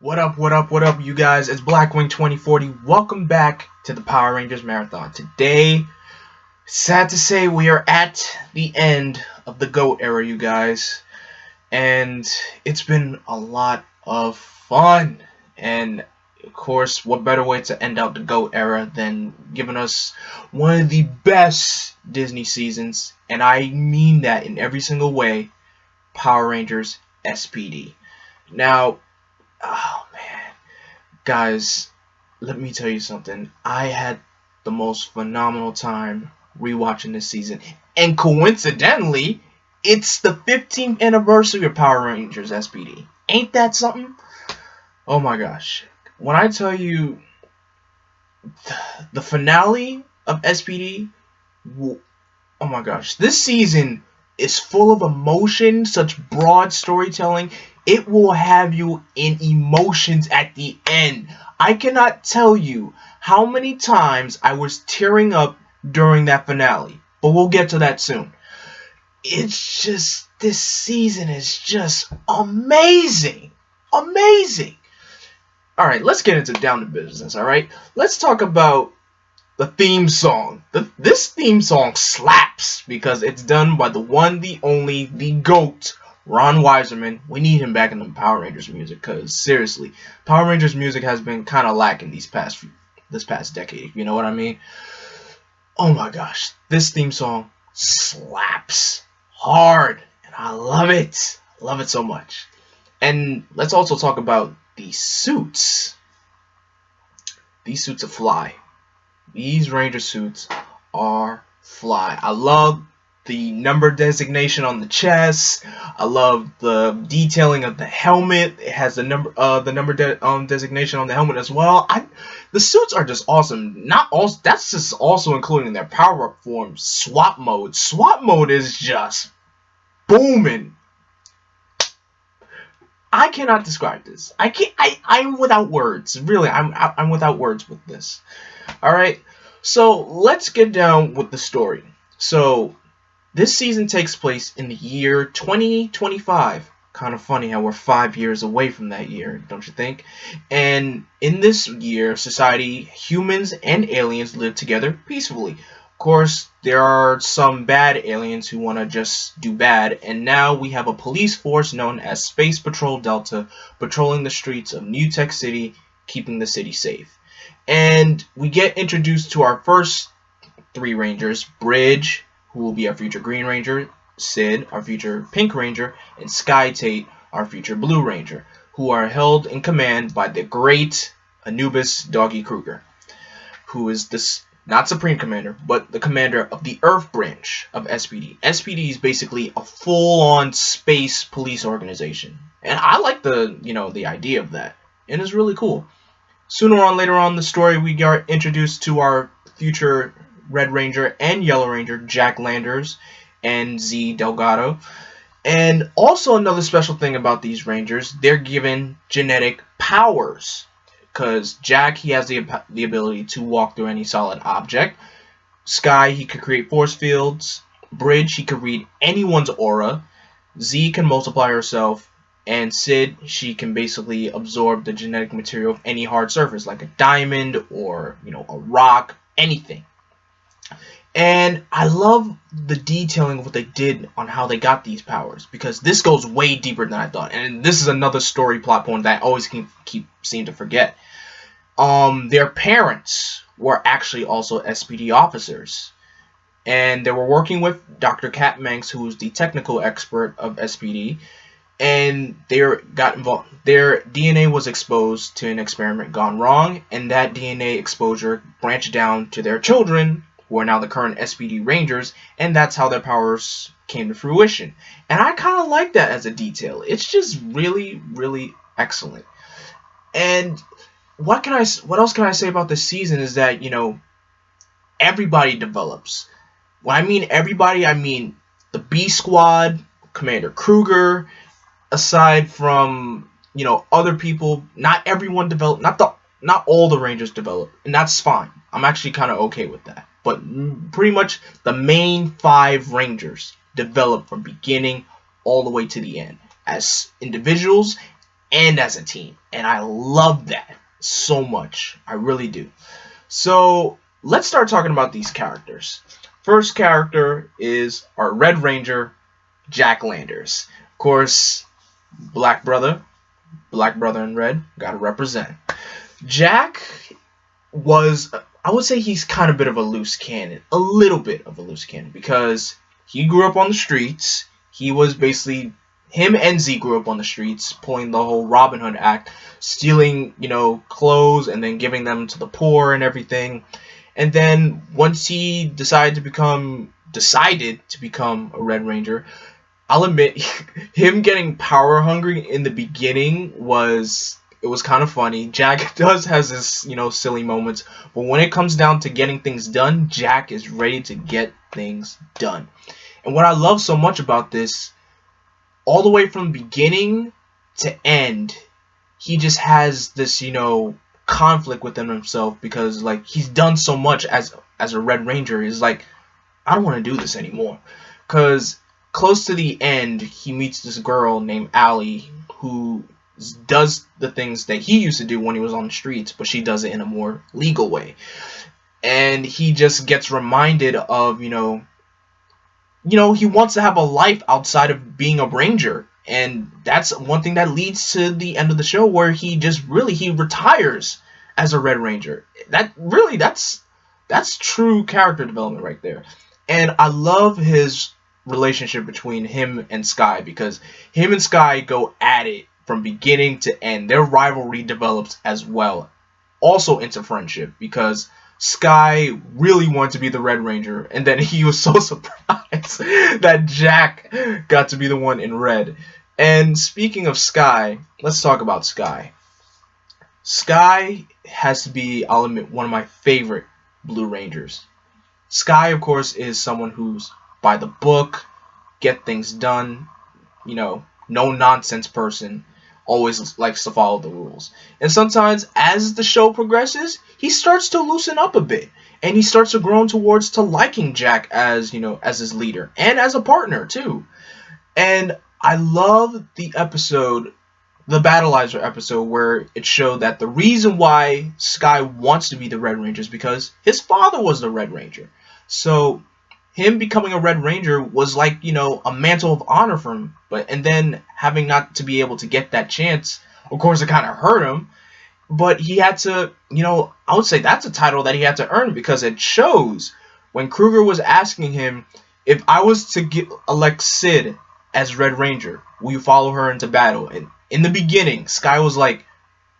What up, you guys? It's Blackwing 2040. Welcome back to the Power Rangers Marathon. Today, sad to say, we are at the end of the GOAT era, you guys. And it's been a lot of fun. And, of course, what better way to end out the GOAT era than giving us one of the best Disney seasons, and I mean that in every single way, Power Rangers SPD. Now, oh man, guys, let me tell you something. I had the most phenomenal time rewatching this season, and coincidentally, it's the 15th anniversary of Power Rangers SPD. Ain't that something? Oh my gosh. When I tell you the finale of SPD, oh my gosh, this season is full of emotion, such broad storytelling. It will have you in emotions at the end. I cannot tell you how many times I was tearing up during that finale, but we'll get to that soon. It's just, this season is just amazing. Amazing. Alright, let's get into down to business, alright? Let's talk about the theme song. This theme song slaps because it's done by the one, the only, the GOAT, Ron Weiserman. We need him back in the Power Rangers music because, seriously, Power Rangers music has been kind of lacking this past decade, you know what I mean? Oh my gosh, this theme song slaps hard, and I love it. I love it so much. And let's also talk about these suits. These suits are fly. These Ranger suits are fly. I love the number designation on the chest. I love the detailing of the helmet. It has the number designation on the helmet as well. The suits are just awesome. That's just also including their power up form, swap mode. Swap mode is just booming. I cannot describe this. I'm without words. Really, I'm without words with this. Alright, so let's get down with the story. So, this season takes place in the year 2025. Kind of funny how we're 5 years away from that year, don't you think? And in this year, society, humans and aliens live together peacefully. Of course, there are some bad aliens who want to just do bad, and now we have a police force known as Space Patrol Delta patrolling the streets of New Tech City, keeping the city safe. And we get introduced to our first three Rangers: Bridge, who will be our future Green Ranger; Sid, our future Pink Ranger; and Sky Tate, our future Blue Ranger, who are held in command by the great Anubis Doggy Kruger, who is this not Supreme Commander, but the commander of the Earth branch of SPD. SPD is basically a full-on space police organization, and I like the idea of that, and it's really cool. Sooner on later on in the story, we get introduced to our future Red Ranger and Yellow Ranger, Jack Landers and Z Delgado. And also another special thing about these Rangers, they're given genetic powers. Because Jack, he has the ability to walk through any solid object. Sky, he could create force fields. Bridge, he could read anyone's aura. Z can multiply herself. And Sid, she can basically absorb the genetic material of any hard surface, like a diamond or, a rock, anything. And I love the detailing of what they did on how they got these powers, because this goes way deeper than I thought. And this is another story plot point that I always seem to forget. Their parents were actually also SPD officers, and they were working with Dr. Kat Manx, who was the technical expert of SPD, and they got involved. Their DNA was exposed to an experiment gone wrong, and that DNA exposure branched down to their children, who are now the current SPD Rangers, and that's how their powers came to fruition. And I kind of like that as a detail. It's just really, really excellent. And what else can I say about this season is that, everybody develops. When I mean everybody, I mean the B Squad, Commander Kruger. Aside from, other people, not everyone developed, not all the Rangers develop, and that's fine. I'm actually kind of okay with that. But pretty much the main 5 Rangers develop from beginning all the way to the end as individuals and as a team. And I love that so much. I really do. So let's start talking about these characters. First character is our Red Ranger, Jack Landers. Of course, black brother in red, gotta represent. Jack was, I would say he's kind of a bit of a loose cannon. A little bit of a loose cannon. Because he grew up on the streets. He was basically, him and Z grew up on the streets, pulling the whole Robin Hood act, stealing, clothes and then giving them to the poor and everything. And then once he decided to become a Red Ranger, I'll admit, him getting power hungry in the beginning was kind of funny. Jack does has his, silly moments, but when it comes down to getting things done, Jack is ready to get things done. And what I love so much about this, all the way from beginning to end, he just has this, conflict within himself, because like he's done so much as a Red Ranger. He's like, I don't want to do this anymore. Cause close to the end, he meets this girl named Allie who does the things that he used to do when he was on the streets, but she does it in a more legal way. And he just gets reminded of, he wants to have a life outside of being a ranger. And that's one thing that leads to the end of the show, where he retires as a Red Ranger. That's true character development right there. And I love his relationship between him and Sky, because him and Sky go at it from beginning to end. Their rivalry develops as well, also into friendship, because Sky really wanted to be the Red Ranger, and then he was so surprised that Jack got to be the one in red. And speaking of Sky, let's talk about Sky. Sky has to be, I'll admit, one of my favorite Blue Rangers. Sky, of course, is someone who's by the book, get things done, no nonsense person, always likes to follow the rules. And sometimes as the show progresses, he starts to loosen up a bit, and he starts to grow towards to liking Jack as, as his leader and as a partner too. And I love the episode, the Battleizer episode, where it showed that the reason why Sky wants to be the Red Ranger is because his father was the Red Ranger. So him becoming a Red Ranger was like, a mantle of honor for him. And then having not to be able to get that chance, of course, it kind of hurt him. But he had to, I would say that's a title that he had to earn, because it shows when Kruger was asking him, if I was to elect Sid as Red Ranger, will you follow her into battle? And in the beginning, Sky was like,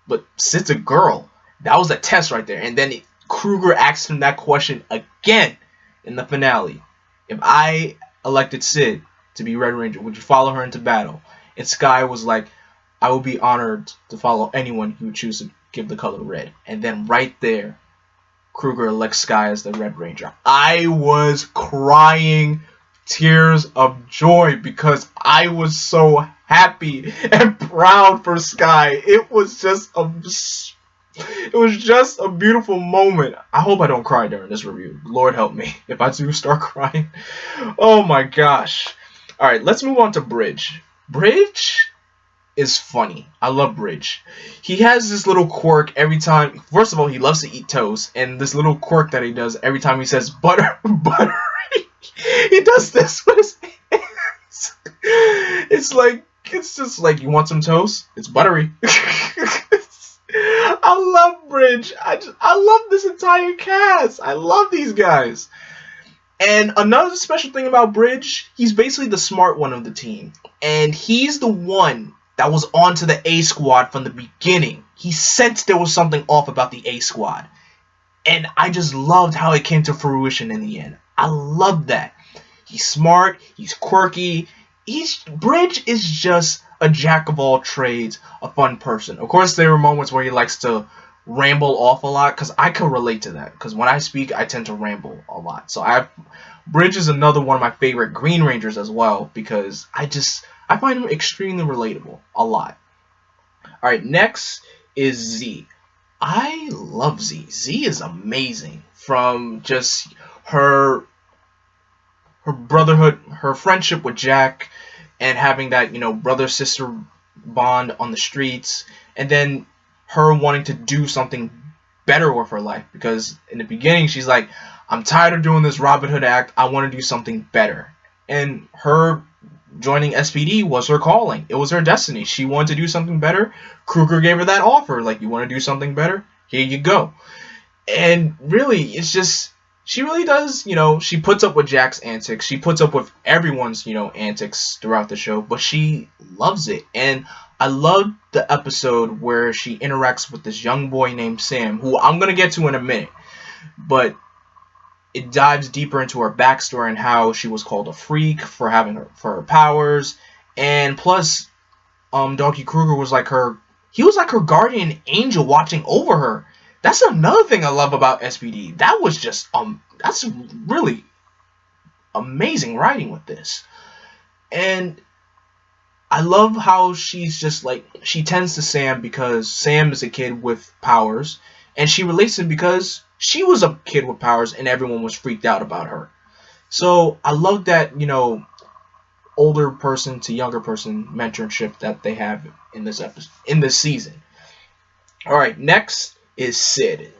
but Sid's a girl. That was a test right there. And then Kruger asked him that question again in the finale. If I elected Sid to be Red Ranger, would you follow her into battle? And Sky was like, I would be honored to follow anyone who would choose to give the color red. And then right there, Kruger elects Sky as the Red Ranger. I was crying tears of joy, because I was so happy and proud for Sky. It was just a beautiful moment. I hope I don't cry during this review. Lord help me if I do start crying. Oh my gosh. Alright, let's move on to Bridge. Bridge is funny. I love Bridge. He has this little quirk every time. First of all, he loves to eat toast. And this little quirk that he does every time he says butter. He does this with his hands. It's just like, you want some toast? It's buttery. I love Bridge. I love this entire cast. I love these guys. And another special thing about Bridge, he's basically the smart one of the team. And he's the one that was onto the A squad from the beginning. He sensed there was something off about the A squad. And I just loved how it came to fruition in the end. I love that. He's smart, he's quirky. Bridge is just a jack of all trades, a fun person. Of course, there are moments where he likes to ramble off a lot, because I can relate to that. Because when I speak, I tend to ramble a lot. So Bridge is another one of my favorite Green Rangers as well, because I find him extremely relatable a lot. Alright, next is Z. I love Z. Z is amazing. From just her brotherhood, her friendship with Jack, and having that, brother-sister bond on the streets, and then her wanting to do something better with her life, because in the beginning she's like, I'm tired of doing this Robin Hood act, I want to do something better. And her joining SPD was her calling. It was her destiny. She wanted to do something better. Kruger gave her that offer, like, you want to do something better? Here you go. And really, it's just, she really does, she puts up with Jack's antics. She puts up with everyone's, antics throughout the show, but she loves it. And I love the episode where she interacts with this young boy named Sam, who I'm going to get to in a minute. But it dives deeper into her backstory and how she was called a freak for her powers. And plus, Donkey Kruger was like her guardian angel watching over her. That's another thing I love about SPD. That was just that's really amazing writing with this. And I love how she's just like, she tends to Sam because Sam is a kid with powers, and she relates to him because she was a kid with powers and everyone was freaked out about her. So I love that, older person to younger person mentorship that they have in this episode, in this season. Alright, next is Sid.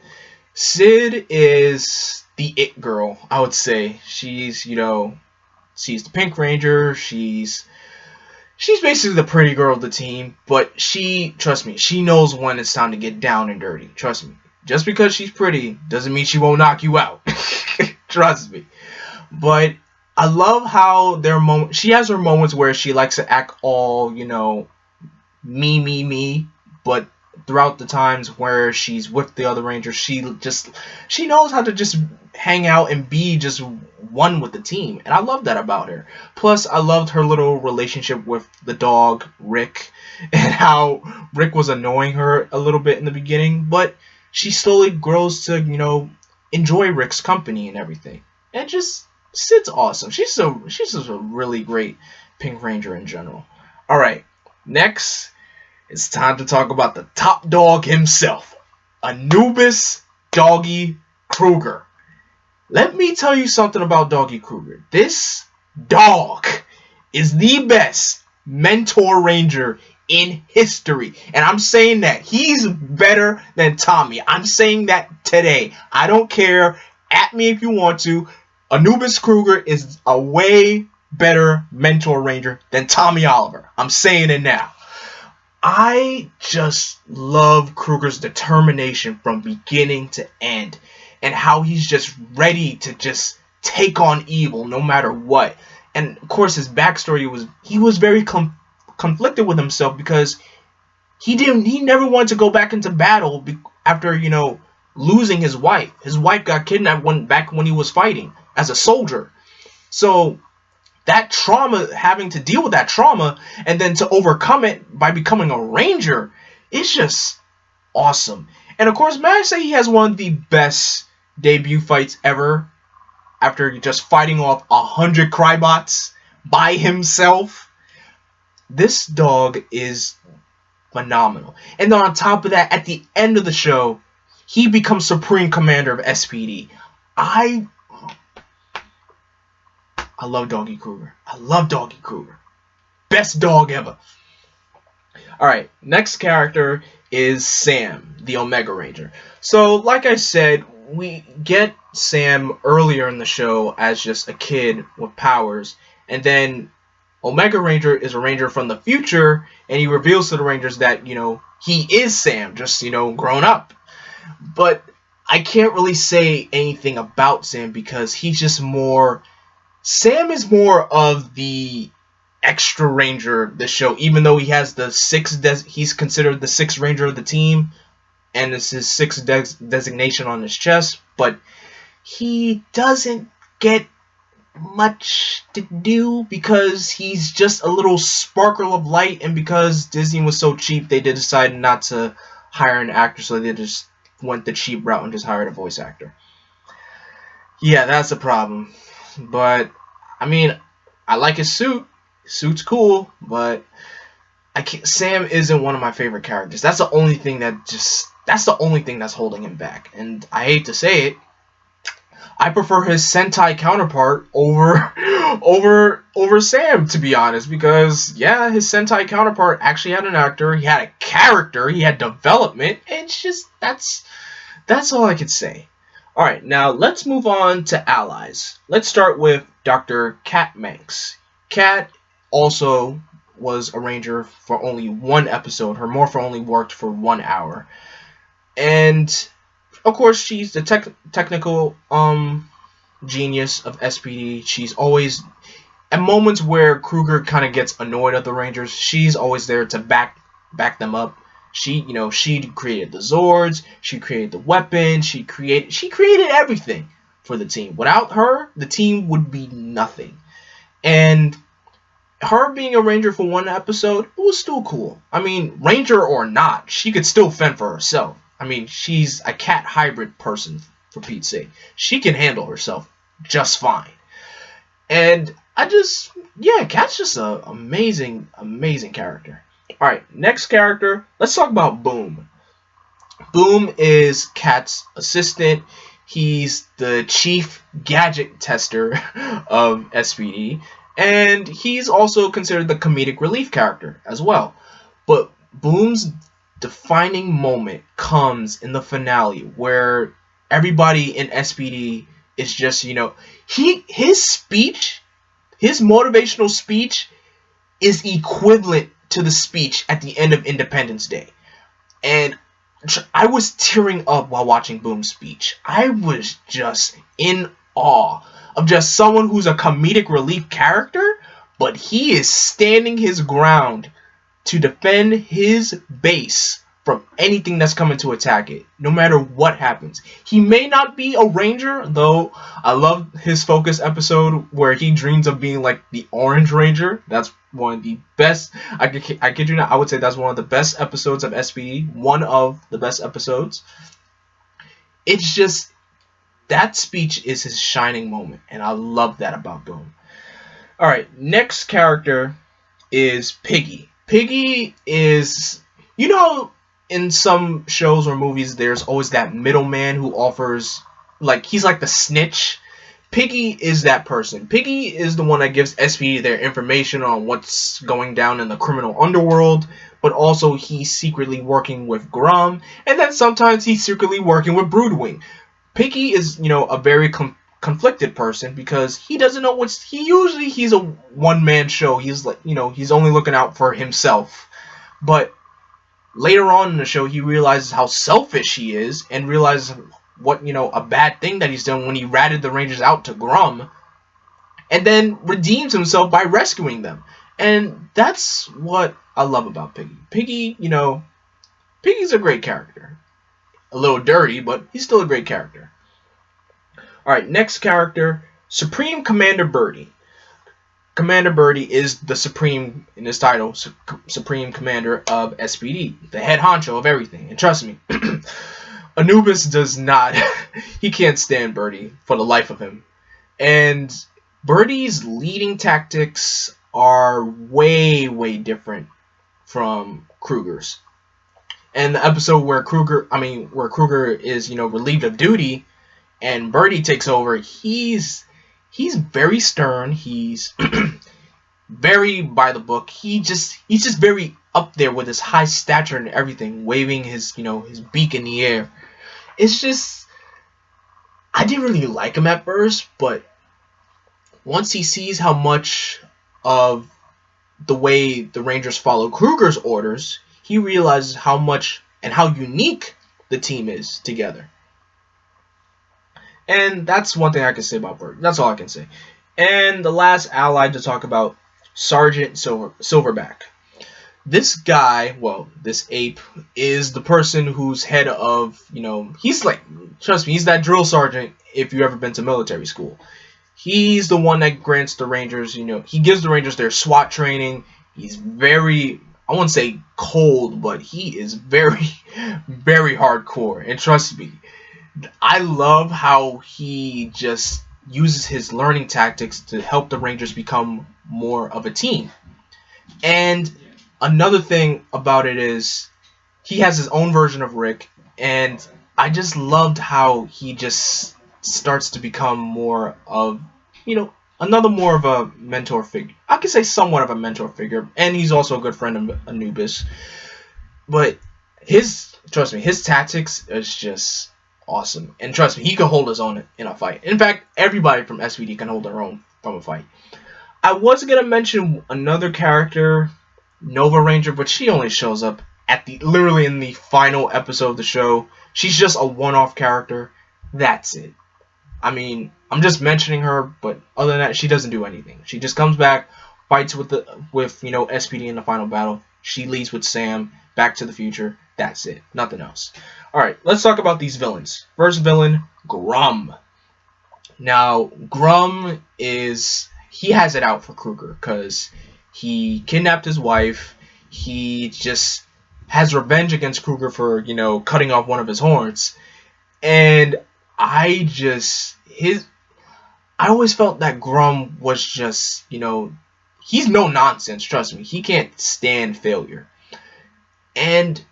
Sid is the it girl, I would say. She's, she's the Pink Ranger. She's basically the pretty girl of the team, but trust me, she knows when it's time to get down and dirty. Trust me. Just because she's pretty doesn't mean she won't knock you out. Trust me. But I love how she has her moments where she likes to act all, me, but throughout the times where she's with the other Rangers, she knows how to just hang out and be just one with the team, and I love that about her. Plus, I loved her little relationship with the dog Rick, and how Rick was annoying her a little bit in the beginning, but she slowly grows to enjoy Rick's company and everything. And just Sid's awesome. She's just a really great Pink Ranger in general. All right, next it's time to talk about the top dog himself, Anubis Doggy Kruger. Let me tell you something about Doggy Kruger. This dog is the best mentor ranger in history. And I'm saying that. He's better than Tommy. I'm saying that today. I don't care. At me if you want to. Anubis Kruger is a way better mentor ranger than Tommy Oliver. I'm saying it now. I just love Kruger's determination from beginning to end, and how he's just ready to just take on evil no matter what. And of course, his backstory was very conflicted with himself, because he never wanted to go back into battle after losing his wife. His wife got kidnapped back when he was fighting as a soldier. So that trauma, having to deal with that trauma, and then to overcome it by becoming a ranger, is just awesome. And of course, may I say, he has one of the best debut fights ever, after just fighting off 100 Crybots by himself. This dog is phenomenal. And then on top of that, at the end of the show, he becomes Supreme Commander of SPD. I love Doggy Kruger. I love Doggy Kruger. Best dog ever. Alright, next character is Sam, the Omega Ranger. So, like I said, we get Sam earlier in the show as just a kid with powers, and then Omega Ranger is a ranger from the future, and he reveals to the Rangers that, he is Sam, just, grown up. But I can't really say anything about Sam, because Sam is more of the extra ranger of the show, even though he has he's considered the sixth ranger of the team, and it's his sixth designation on his chest, but he doesn't get much to do because he's just a little sparkle of light, and because Disney was so cheap, they decided not to hire an actor, so they just went the cheap route and just hired a voice actor. Yeah, that's a problem. But I mean, I like his suit. His suit's cool, but Sam isn't one of my favorite characters. That's the only thing that's the only thing that's holding him back. And I hate to say it, I prefer his Sentai counterpart over Sam, to be honest, because yeah, his Sentai counterpart actually had an actor, he had a character, he had development, and it's just that's all I could say. Alright, now let's move on to allies. Let's start with Dr. Cat Manx. Cat also was a ranger for only one episode. Her morpher only worked for 1 hour. And of course, she's the technical genius of SPD. She's always at moments where Kruger kind of gets annoyed at the Rangers. She's always there to back them up. She created the Zords. She created the weapons. She created everything for the team. Without her, the team would be nothing. And her being a ranger for one episode, it was still cool. I mean, ranger or not, she could still fend for herself. I mean, she's a cat hybrid person, for Pete's sake. She can handle herself just fine. And Cat's just an amazing, amazing character. Alright, next character, let's talk about Boom. Boom is Cat's assistant. He's the chief gadget tester of SPD. And he's also considered the comedic relief character as well. But Boom's defining moment comes in the finale where everybody in SPD is just, his speech, his motivational speech is equivalent to the speech at the end of Independence Day. And I was tearing up while watching Boom's speech. I was just in awe of just someone who's a comedic relief character, but he is standing his ground to defend his base from anything that's coming to attack it, no matter what happens. He may not be a ranger, though I love his focus episode where he dreams of being like the Orange Ranger. That's one of the best, I kid you not, I would say that's one of the best episodes of SPD, one of the best episodes. It's just, that speech is his shining moment, and I love that about Boom. Alright, next character is Piggy. Piggy is, in some shows or movies, there's always that middleman who offers, he's like the snitch. Piggy is that person. Piggy is the one that gives SPD their information on what's going down in the criminal underworld, but also he's secretly working with Grump, and then sometimes he's secretly working with Broodwing. Piggy is, a very conflicted person because he doesn't know he's a one-man show. He's he's only looking out for himself. But later on in the show, he realizes how selfish he is and realizes what, a bad thing that he's done when he ratted the Rangers out to Grump, and then redeems himself by rescuing them. And that's what I love about Piggy. Piggy, Piggy's a great character. A little dirty, but he's still a great character. Alright, next character, Supreme Commander Birdie. Commander Birdie is the supreme, in his title, Supreme Commander of SPD, the head honcho of everything. And trust me, Anubis does not, he can't stand Birdie for the life of him. And Birdie's leading tactics are way, way different from Kruger's. And the episode where Kruger is, relieved of duty and Birdie takes over, he's very stern, he's very by the book. He's just very up there with his high stature and everything, waving his beak in the air. It's just, I didn't really like him at first, but once he sees how much of the way the Rangers follow Kruger's orders, he realizes how much and how unique the team is together. And that's one thing I can say about Bird. That's all I can say. And the last ally to talk about, Sergeant Silverback. This guy, this ape, is the person who's head of, he's like, trust me, he's that drill sergeant if you've ever been to military school. He's the one that grants the Rangers, he gives the Rangers their SWAT training. He's very, I wouldn't say cold, but he is very, very hardcore. And trust me, I love how he just uses his learning tactics to help the Rangers become more of a team. And another thing about it is he has his own version of Rick, and I just loved how he just starts to become more of, another more of a mentor figure. I could say somewhat of a mentor figure, and he's also a good friend of Anubis. But trust me, his tactics is just awesome. And trust me, he can hold his own in a fight. In fact, everybody from SPD can hold their own from a fight. I was going to mention another character, Nova Ranger, but she only shows up literally in the final episode of the show. She's just a one-off character. That's it. I mean, I'm just mentioning her, but other than that, she doesn't do anything. She just comes back, fights with SPD in the final battle. She leads with Sam, Back to the Future. That's it. Nothing else. Alright, let's talk about these villains. First villain, Grump. Now, Grump he has it out for Kruger because he kidnapped his wife. He just has revenge against Kruger for, cutting off one of his horns. And I always felt that Grump was just, he's no nonsense, trust me. He can't stand failure. And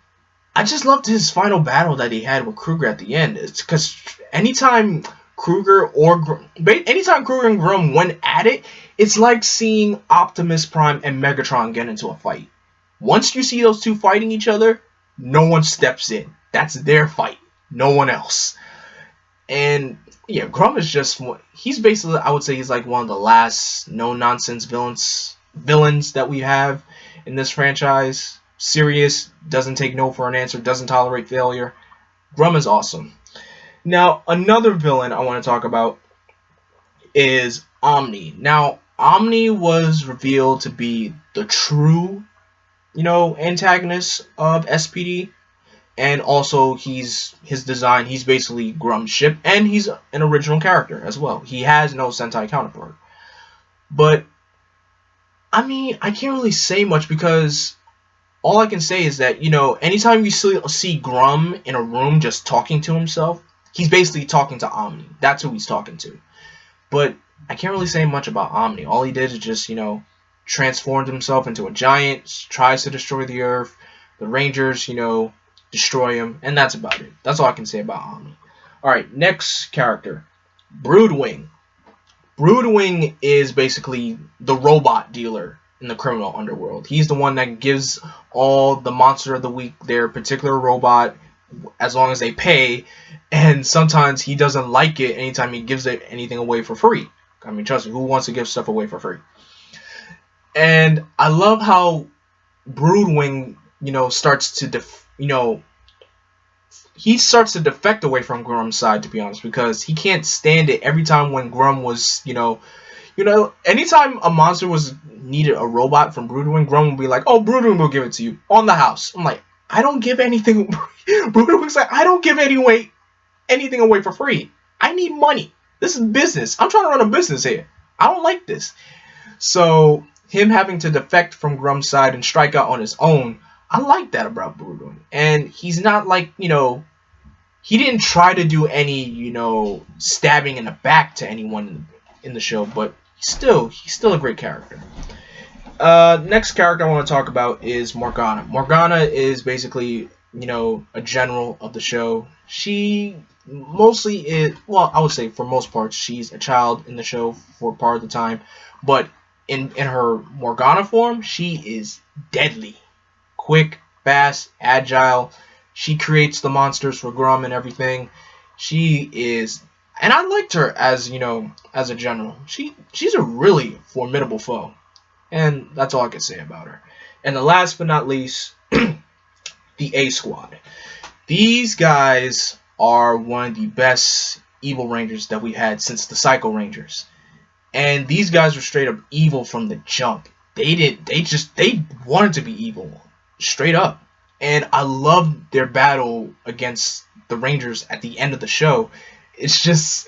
I just loved his final battle that he had with Kruger at the end. It's because anytime Kruger and Grump went at it, it's like seeing Optimus Prime and Megatron get into a fight. Once you see those two fighting each other, no one steps in. That's their fight. No one else. And yeah, Grump is he's basically, I would say he's like one of the last no-nonsense villains that we have in this franchise. Serious, doesn't take no for an answer, doesn't tolerate failure. Grump is awesome. Now, another villain I want to talk about is Omni. Now, Omni was revealed to be the true, antagonist of SPD. And also, his design, he's basically Grump's ship, and he's an original character as well. He has no Sentai counterpart. But, I mean, I can't really say much because all I can say is that, anytime you see Grump in a room just talking to himself, he's basically talking to Omni. That's who he's talking to. But I can't really say much about Omni. All he did is just, transformed himself into a giant, tries to destroy the Earth. The Rangers, destroy him, and that's about it. That's all I can say about Omni. Alright, next character, Broodwing. Broodwing is basically the robot dealer in the criminal underworld. He's the one that gives all the Monster of the Week their particular robot as long as they pay, and sometimes he doesn't like it anytime he gives anything away for free. I mean, trust me, who wants to give stuff away for free? And I love how Broodwing, starts to he starts to defect away from Grump's side, to be honest, because he can't stand it every time when Grump was, anytime a monster needed a robot from Broodwing, Grump would be like, oh, Broodwing will give it to you on the house. I'm like, I don't give anything. Broodwing's like, I don't give anything away for free. I need money. This is business. I'm trying to run a business here. I don't like this. So him having to defect from Grump's side and strike out on his own, I like that about Broodwing. And he's not like, he didn't try to do any, stabbing in the back to anyone in the show, but he's still a great character. Next character I want to talk about is Morgana. Morgana is basically, a general of the show. She mostly is, well, I would say for most parts, she's a child in the show for part of the time, but in her Morgana form, she is deadly. Quick, fast, agile. She creates the monsters for Grump and everything. She is, and I liked her as, as a general. She's a really formidable foe. And that's all I can say about her. And the last but not least, the A Squad. These guys are one of the best evil Rangers that we've had since the Psycho Rangers. And these guys were straight up evil from the jump. They wanted to be evil. Straight up. And I loved their battle against the Rangers at the end of the show. It's just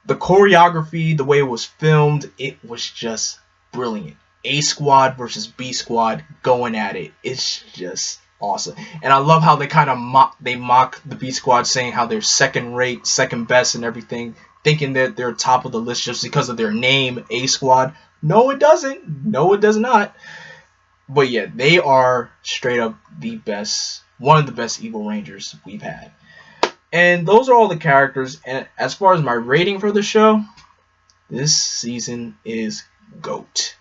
the choreography, the way it was filmed, it was just brilliant. A Squad versus B Squad going at it. It's just awesome. And I love how they kind of mock the B Squad, saying how they're second rate, second best and everything, thinking that they're top of the list just because of their name, A Squad. No, it doesn't. No, it does not. But yeah, they are straight up the best, one of the best evil Rangers we've had. And those are all the characters. And as far as my rating for the show, this season is GOAT.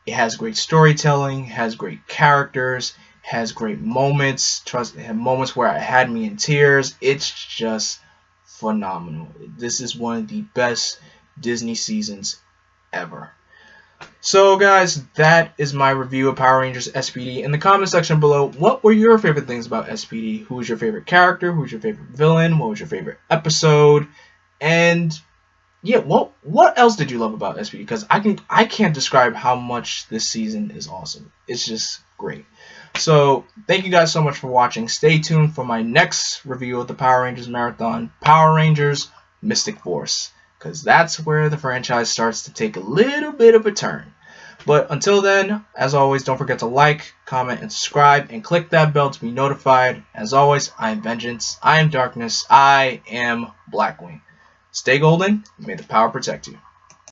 It has great storytelling, has great characters, has great moments. Trust, it had moments where it had me in tears. It's just phenomenal. This is one of the best Disney seasons ever. So guys, that is my review of Power Rangers SPD. In the comment section below, what were your favorite things about SPD? Who was your favorite character? Who was your favorite villain? What was your favorite episode? And yeah, what else did you love about SPD? Because I can't describe how much this season is awesome. It's just great. So thank you guys so much for watching. Stay tuned for my next review of the Power Rangers Marathon, Power Rangers Mystic Force, because that's where the franchise starts to take a little bit of a turn. But until then, as always, don't forget to like, comment, and subscribe, and click that bell to be notified. As always, I am Vengeance, I am Darkness, I am Blackwing. Stay golden, may the power protect you.